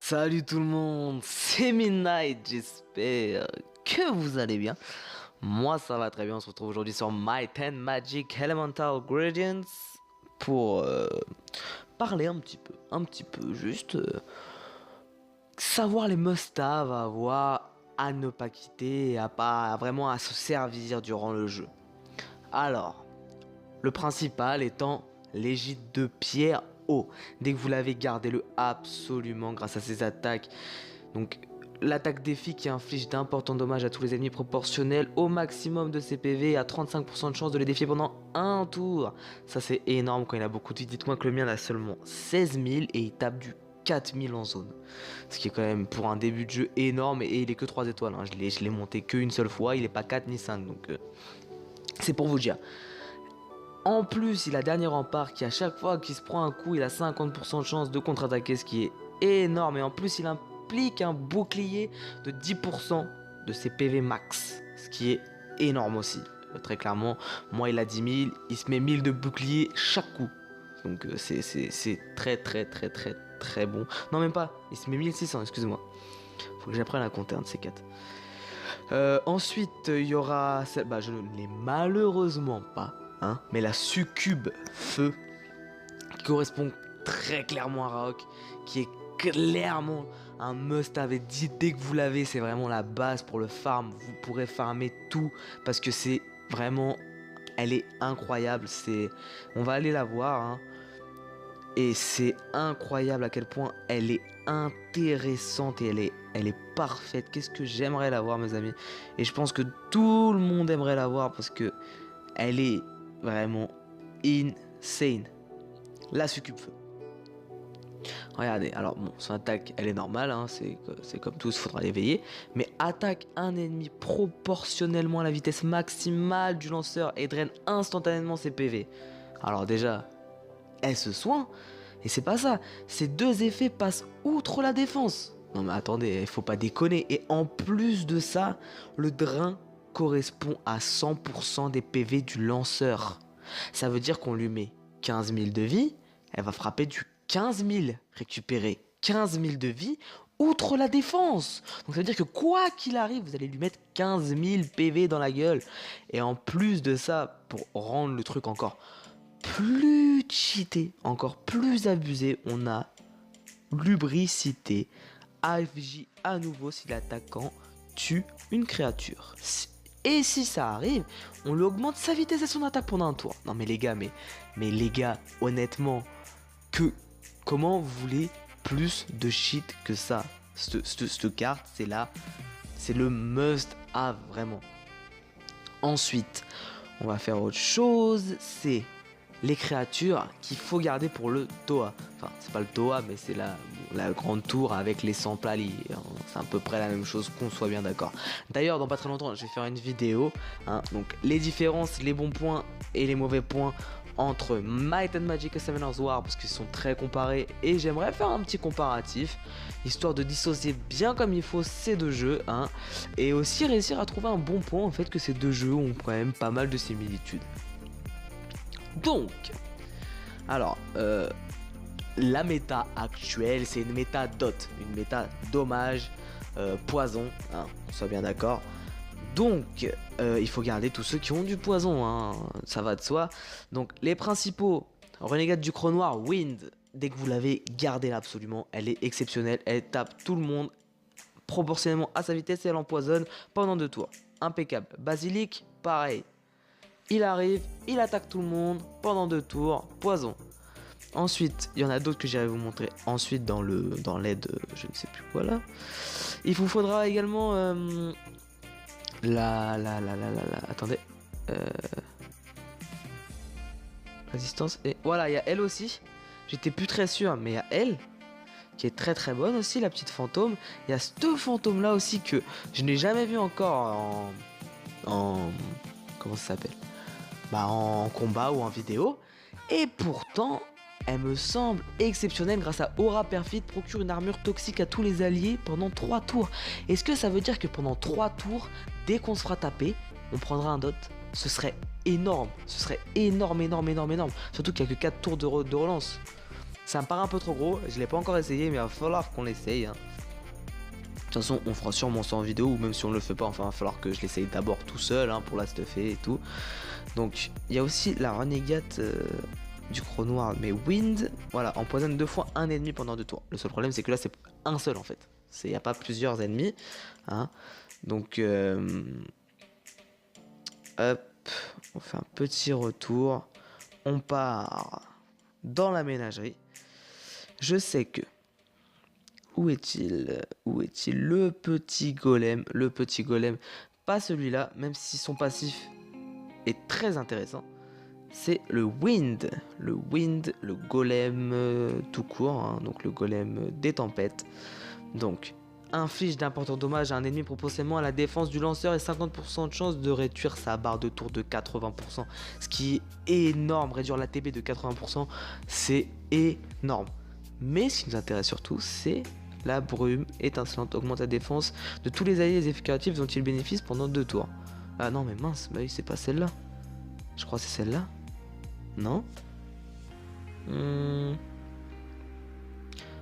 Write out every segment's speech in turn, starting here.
Salut tout le monde, c'est Midnight, j'espère que vous allez bien. Moi ça va très bien, on se retrouve aujourd'hui sur Might and Magic Elemental Gradients pour parler un petit peu juste savoir les must-have à avoir, à ne pas quitter et vraiment à se servir durant le jeu. Alors, le principal étant l'égide de pierre haut. Dès que vous l'avez, gardez-le absolument grâce à ses attaques. Donc, l'attaque défi qui inflige d'importants dommages à tous les ennemis proportionnels au maximum de ses PV et à 35% de chance de les défier pendant un tour. Ça, c'est énorme quand il a beaucoup de vie. Dites-moi que le mien a seulement 16 000 et il tape du 4000 en zone. Ce qui est quand même pour un début de jeu énorme et il est que 3 étoiles. Hein. Je l'ai monté qu'une seule fois, il est pas 4 ni 5. Donc, c'est pour vous dire. En plus, il a dernier rempart qui à chaque fois qu'il se prend un coup, il a 50% de chance de contre-attaquer, ce qui est énorme. Et en plus, il implique un bouclier de 10% de ses PV max, ce qui est énorme aussi. Très clairement, moi il a 10 000, il se met 1000 de bouclier chaque coup. Donc c'est très bon. Non même pas, il se met 1600, excusez-moi. Faut que j'apprenne à compter un de ces quatre. Ensuite, il y aura celle, je ne l'ai malheureusement pas. Hein, mais la succube feu qui correspond très clairement à Raok, qui est clairement un must-have. Dès que vous l'avez, c'est vraiment la base pour le farm. Vous pourrez farmer tout parce que c'est vraiment, elle est incroyable. On va aller la voir, hein, et c'est incroyable à quel point elle est intéressante et elle est parfaite. Qu'est-ce que j'aimerais la voir, mes amis, et je pense que tout le monde aimerait la voir parce que elle est vraiment insane. La succube feu. Regardez, alors bon, son attaque elle est normale, hein, c'est comme tous, faudra l'éveiller. Mais attaque un ennemi proportionnellement à la vitesse maximale du lanceur et draine instantanément ses PV. Alors déjà, elle se soigne. Et c'est pas ça, ces deux effets passent outre la défense. Non mais attendez, il faut pas déconner. Et en plus de ça, le drain correspond à 100% des PV du lanceur. Ça veut dire qu'on lui met 15 000 de vie, elle va frapper du 15 000, récupérer 15 000 de vie, outre la défense. Donc ça veut dire que quoi qu'il arrive, vous allez lui mettre 15 000 PV dans la gueule. Et en plus de ça, pour rendre le truc encore plus cheaté, encore plus abusé, on a lubricité, AFJ à nouveau si l'attaquant tue une créature. Et si ça arrive, on lui augmente sa vitesse et son attaque pendant un tour. Non mais les gars, mais les gars, honnêtement, comment vous voulez plus de shit que ça? Cette carte, c'est là, c'est le must have, vraiment. Ensuite, on va faire autre chose, c'est les créatures qu'il faut garder pour le Toa. Enfin, c'est pas le Toa, mais c'est la grande tour avec les 100 plalis. C'est à peu près la même chose, qu'on soit bien d'accord. D'ailleurs, dans pas très longtemps, je vais faire une vidéo. Hein, donc, les différences, les bons points et les mauvais points entre Might and Magic et Summoner's War, parce qu'ils sont très comparés. Et j'aimerais faire un petit comparatif, histoire de dissocier bien comme il faut ces deux jeux. Hein, et aussi réussir à trouver un bon point, en fait, que ces deux jeux ont quand même pas mal de similitudes. Donc, alors, la méta actuelle, c'est une méta dot, une méta dommage, poison, hein, on soit bien d'accord. Donc, il faut garder tous ceux qui ont du poison, hein, ça va de soi. Donc, les principaux, Renegade du Creux Noir, Wind, dès que vous l'avez, gardez-la absolument, elle est exceptionnelle, elle tape tout le monde, proportionnellement à sa vitesse et elle empoisonne pendant 2 tours. Impeccable. Basilic, pareil. Il arrive, il attaque tout le monde pendant 2 tours, poison. Ensuite, il y en a d'autres que j'irai vous montrer ensuite dans l'aide, je ne sais plus quoi là. Il vous faudra également attendez. Résistance et voilà, il y a elle aussi. J'étais plus très sûr, mais il y a elle qui est très très bonne aussi, la petite fantôme. Il y a ce fantôme là aussi que je n'ai jamais vu encore en comment ça s'appelle? En combat ou en vidéo. Et pourtant, elle me semble exceptionnelle grâce à Aura Perfide, procure une armure toxique à tous les alliés pendant 3 tours. Est-ce que ça veut dire que pendant 3 tours, dès qu'on se fera taper, on prendra un dot? Ce serait énorme. Ce serait énorme. Surtout qu'il n'y a que 4 tours de relance. Ça me paraît un peu trop gros, je l'ai pas encore essayé, mais il va falloir qu'on l'essaye. Hein. De toute façon, on fera sûrement ça en vidéo, ou même si on le fait pas, enfin, il va falloir que je l'essaye d'abord tout seul hein, pour la stuffer et tout. Donc, il y a aussi la renégate du croc noir, mais Wind, voilà, empoisonne 2 fois un ennemi pendant 2 tours. Le seul problème, c'est que là, c'est un seul en fait. Il n'y a pas plusieurs ennemis. Hein. Donc, hop, on fait un petit retour. On part dans la ménagerie. Je sais que... Où est-il? Où est-il? Le petit golem. Le petit golem. Pas celui-là, même si son passif est très intéressant. C'est le Wind. Le Wind, le golem tout court. Hein, donc le golem des tempêtes. Donc, inflige d'importants dommages à un ennemi proportionnellement à la défense du lanceur et 50% de chance de réduire sa barre de tour de 80%. Ce qui est énorme. Réduire la TB de 80%, c'est énorme. Mais ce qui nous intéresse surtout, c'est la brume étincelante. Augmente la défense de tous les alliés effectifs dont il bénéficie pendant 2 tours. Ah non, mais mince, bah oui, c'est pas celle-là. Je crois que c'est celle-là. Non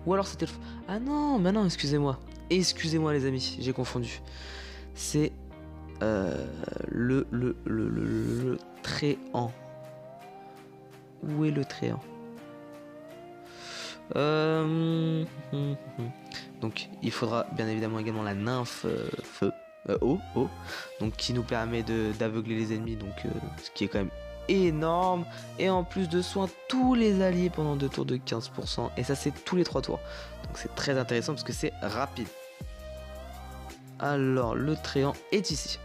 Ou alors c'était le... Ah non, mais non, excusez-moi. Excusez-moi les amis, j'ai confondu. C'est le tréant. Où est le tréant? Donc il faudra bien évidemment également la nymphe feu. Eau, donc qui nous permet d'aveugler les ennemis, donc ce qui est quand même énorme, et en plus de soins tous les alliés pendant 2 tours de 15%, et ça c'est tous les 3 tours, donc c'est très intéressant parce que c'est rapide. Alors le tréant est ici.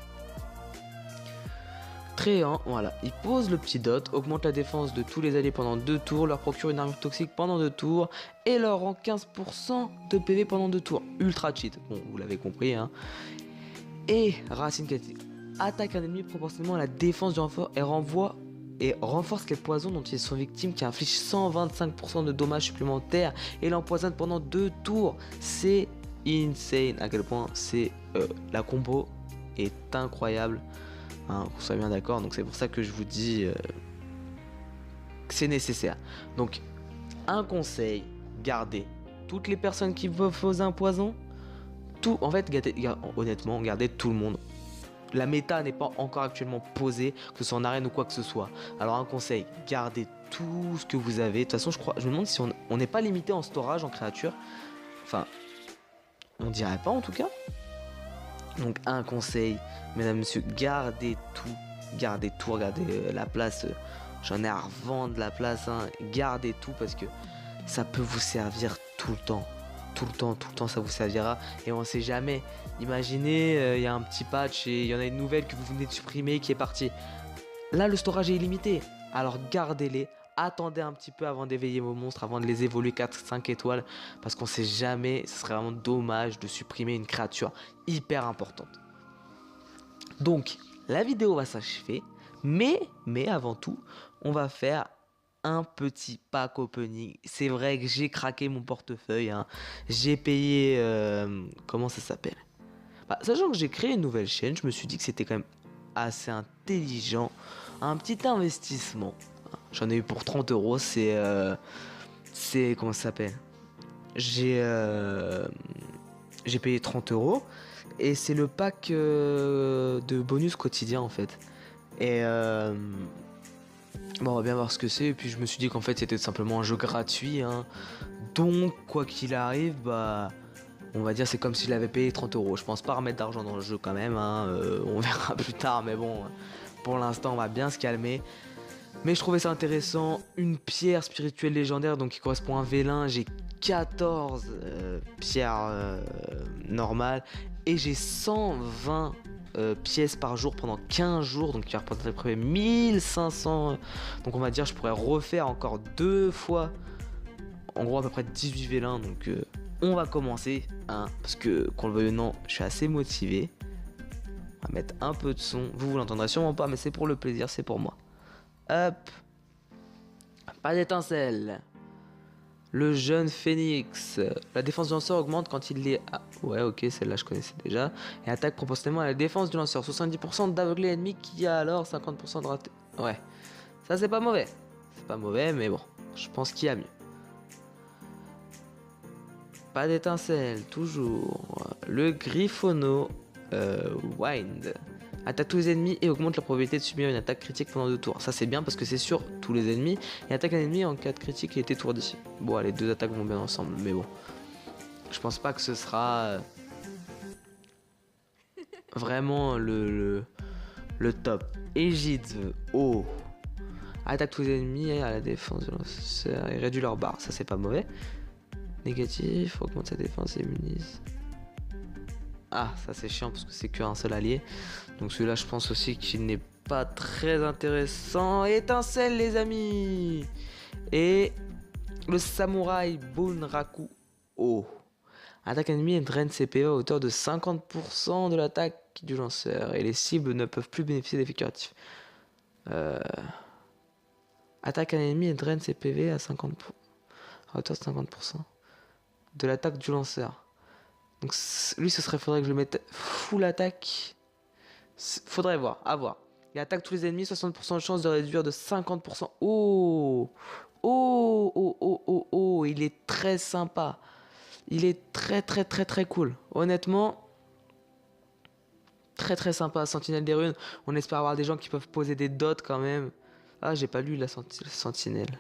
Tréant, voilà, il pose le petit dot, augmente la défense de tous les alliés pendant 2 tours, leur procure une armure toxique pendant 2 tours, et leur rend 15% de PV pendant 2 tours. Ultra cheat, bon vous l'avez compris hein. Et racine critique, attaque un ennemi proportionnellement à la défense du renfort et renforce les poisons dont ils sont victimes, qui infligent 125% de dommages supplémentaires et l'empoisonne pendant 2 tours. C'est insane à quel point c'est la combo est incroyable. Hein, qu'on soit bien d'accord, donc c'est pour ça que je vous dis que c'est nécessaire. Donc un conseil, gardez toutes les personnes qui peuvent poser un poison, tout, en fait honnêtement gardez tout le monde. La méta n'est pas encore actuellement posée, que ce soit en arène ou quoi que ce soit. Alors un conseil, gardez tout ce que vous avez. De toute façon je me demande si on n'est pas limité en storage, en créature. Enfin, on dirait pas en tout cas. Donc un conseil, mesdames, messieurs, gardez tout, regardez la place, j'en ai à revendre la place, hein. Gardez tout parce que ça peut vous servir tout le temps ça vous servira, et on sait jamais, imaginez, il y a un petit patch et il y en a une nouvelle que vous venez de supprimer qui est partie. Là le storage est illimité, alors gardez-les. Attendez un petit peu avant d'éveiller vos monstres, avant de les évoluer 4-5 étoiles, parce qu'on sait jamais, ce serait vraiment dommage de supprimer une créature hyper importante. Donc, la vidéo va s'achever, mais avant tout, on va faire un petit pack opening. C'est vrai que j'ai craqué mon portefeuille, hein. J'ai payé, comment ça s'appelle? Sachant que j'ai créé une nouvelle chaîne, je me suis dit que c'était quand même assez intelligent, un petit investissement. J'en ai eu pour 30 euros, c'est comment ça s'appelle? J'ai payé 30 euros et c'est le pack de bonus quotidien en fait. Et bon, on va bien voir ce que c'est. Et puis je me suis dit qu'en fait c'était simplement un jeu gratuit, hein. Donc quoi qu'il arrive, bah on va dire c'est comme s'il avait payé 30 euros. Je pense pas remettre d'argent dans le jeu quand même, hein. On verra plus tard, mais bon, pour l'instant on va bien se calmer. Mais je trouvais ça intéressant, une pierre spirituelle légendaire, donc qui correspond à un vélin. J'ai 14 pierres normales et j'ai 120 pièces par jour pendant 15 jours, donc qui représente à peu près 1500. Donc on va dire je pourrais refaire encore 2 fois, en gros à peu près 18 vélins. Donc on va commencer, hein, parce que qu'on le veuille ou non, je suis assez motivé. On va mettre un peu de son, vous l'entendrez sûrement pas, mais c'est pour le plaisir, c'est pour moi. Hop, pas d'étincelle. Le jeune phénix. La défense du lanceur augmente quand il est... Ah, ouais, ok, celle-là je connaissais déjà. Et attaque proportionnellement à la défense du lanceur. 70% d'aveugler l'ennemi qui a alors 50% de raté. Ouais, ça c'est pas mauvais. C'est pas mauvais, mais bon, je pense qu'il y a mieux. Pas d'étincelle, toujours. Le Griffono Wind. Attaque tous les ennemis et augmente la probabilité de subir une attaque critique pendant 2 tours. Ça c'est bien parce que c'est sur tous les ennemis. Et attaque un ennemi en cas de critique et est étourdi. Bon, les 2 attaques vont bien ensemble, mais bon. Je pense pas que ce sera vraiment le top. Égide, oh. Attaque tous les ennemis à la défense de lanceur et réduit leur barre. Ça c'est pas mauvais. Négatif, augmente sa défense et immunise. Ah, ça c'est chiant parce que c'est qu'un seul allié. Donc celui-là, je pense aussi qu'il n'est pas très intéressant. Étincelle, les amis. Et le samouraï Bunraku. Oh. Attaque ennemi et draine ses PV à hauteur de 50% de l'attaque du lanceur. Et les cibles ne peuvent plus bénéficier d'effets curatifs. Attaque un ennemi et draine ses PV à 50%. À hauteur de 50% de l'attaque du lanceur. Donc lui, faudrait que je le mette full attaque. Faudrait voir, à voir. Il attaque tous les ennemis, 60% de chance de réduire de 50%. Oh, oh, oh, oh, oh, oh, il est très sympa. Il est très cool. Honnêtement, très sympa. Sentinelle des runes. On espère avoir des gens qui peuvent poser des dots quand même. Ah, j'ai pas lu la sentinelle.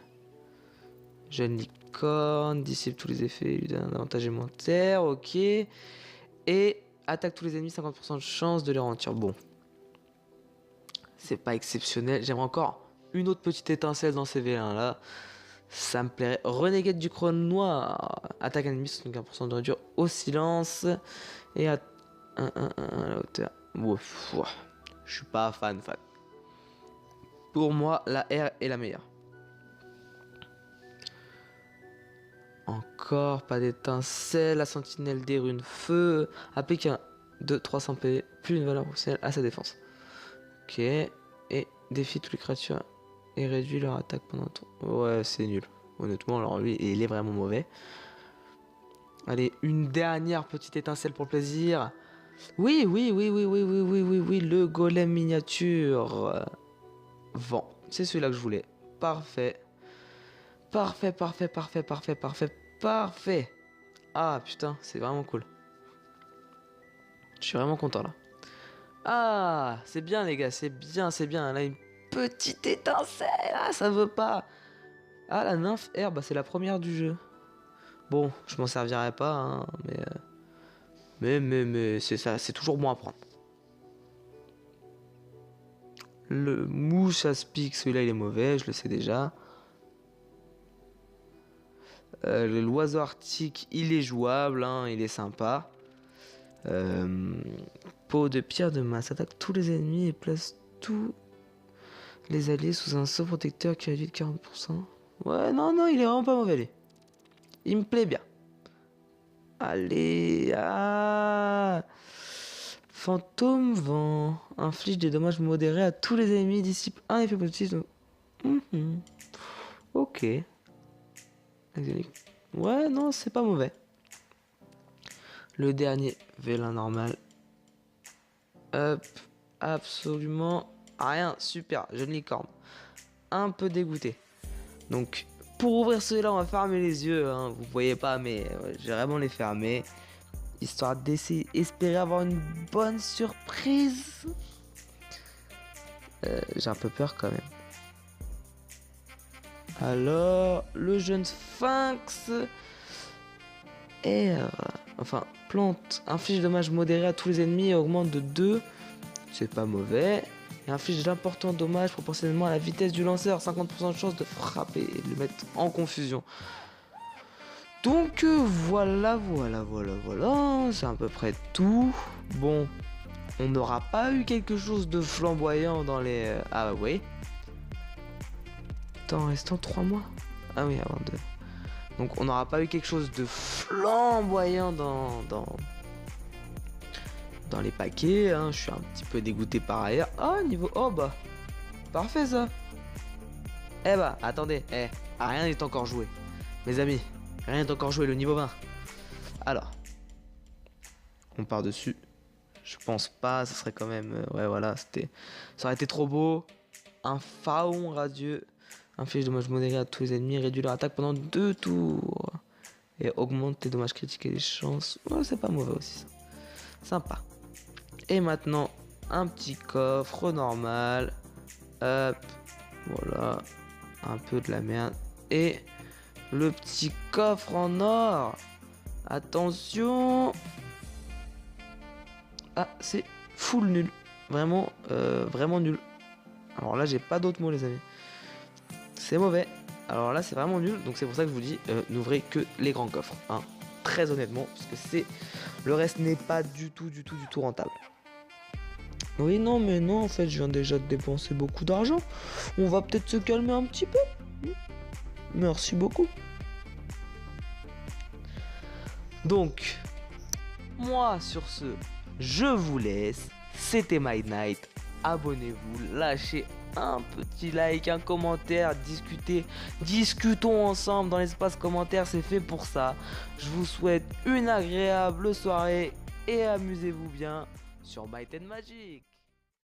Jeune licorne, dissipe tous les effets, lui donne un avantage élémentaire, ok. Et attaque tous les ennemis, 50% de chance de les ralentir. Bon. C'est pas exceptionnel. J'aimerais encore une autre petite étincelle dans ces V1 là. Ça me plairait. Renégade du Crâne Noir. Attaque ennemi, 75% de réduire au silence. Et à la hauteur. Ouf, ouf. Je suis pas fan. Pour moi, la R est la meilleure. Encore pas d'étincelle. La sentinelle des runes feu. Applique un 300 PV plus une valeur proportionnelle à sa défense. Ok. Et défie toutes les créatures et réduit leur attaque pendant un tour. Ouais, c'est nul. Honnêtement, alors lui, il est vraiment mauvais. Allez, une dernière petite étincelle pour le plaisir. Oui, le golem miniature. Vent. C'est celui-là que je voulais. Parfait. Parfait. Ah, putain, c'est vraiment cool. Je suis vraiment content, là. Ah, c'est bien, les gars, c'est bien. Là, une petite étincelle. Ah, ça veut pas. Ah, la nymphe herbe, c'est la première du jeu. Bon, je m'en servirai pas, hein, mais c'est ça, c'est toujours bon à prendre. Le mouche à spic, celui-là il est mauvais, je le sais déjà. L'oiseau arctique, il est jouable, hein, il est sympa. Peau de pierre de masse, attaque tous les ennemis et place tous les alliés sous un sceau protecteur qui réduit de 40%. Ouais, non, il est vraiment pas mauvais, lui. Il me plaît bien. Allez, Fantôme vent. Inflige des dommages modérés à tous les ennemis, dissipe un effet positif. Ok. Ouais, non, c'est pas mauvais. Le dernier, vélin normal. Hop, absolument rien. Super, jeune licorne. Un peu dégoûté. Donc, pour ouvrir celui-là, on va fermer les yeux. Hein. Vous voyez pas, mais j'ai vraiment les fermer. Histoire d'essayer, espérer avoir une bonne surprise. J'ai un peu peur quand même. Alors, le jeune sphinx. R. Enfin, plante. Inflige dommages modérés à tous les ennemis et augmente de 2. C'est pas mauvais. Et inflige d'importants dommages proportionnellement à la vitesse du lanceur. 50% de chance de frapper et de le mettre en confusion. Donc voilà. C'est à peu près tout. Bon, on n'aura pas eu quelque chose de flamboyant dans les... Ah oui. Temps restant 3 mois. Ah oui, avant de... Donc on n'aura pas eu quelque chose de flamboyant dans les paquets. Hein. Je suis un petit peu dégoûté par ailleurs. Ah, niveau... Oh bah, parfait ça. Eh bah, attendez. Rien n'est encore joué. Mes amis, rien n'est encore joué, le niveau 20. Alors, on part dessus. Je pense pas, ce serait quand même... ouais, voilà, ça aurait été trop beau. Un pharaon radieux. Inflige de dommages modérés à tous les ennemis, réduit leur attaque pendant 2 tours. Et augmente tes dommages critiques et les chances. Ouais, c'est pas mauvais aussi ça. Sympa. Et maintenant, un petit coffre normal. Hop. Voilà. Un peu de la merde. Et le petit coffre en or. Attention. Ah, c'est full nul. Vraiment, vraiment nul. Alors là, j'ai pas d'autres mots, les amis. C'est mauvais. Alors là, c'est vraiment nul. Donc c'est pour ça que je vous dis, n'ouvrez que les grands coffres. Hein. Très honnêtement, parce que c'est le reste n'est pas du tout rentable. Oui, non, mais non, en fait, je viens déjà de dépenser beaucoup d'argent. On va peut-être se calmer un petit peu. Merci beaucoup. Donc, moi, sur ce, je vous laisse. C'était My Night. Abonnez-vous, lâchez un petit like, un commentaire, discutons ensemble dans l'espace commentaire, c'est fait pour ça. Je vous souhaite une agréable soirée et amusez-vous bien sur Might and Magic.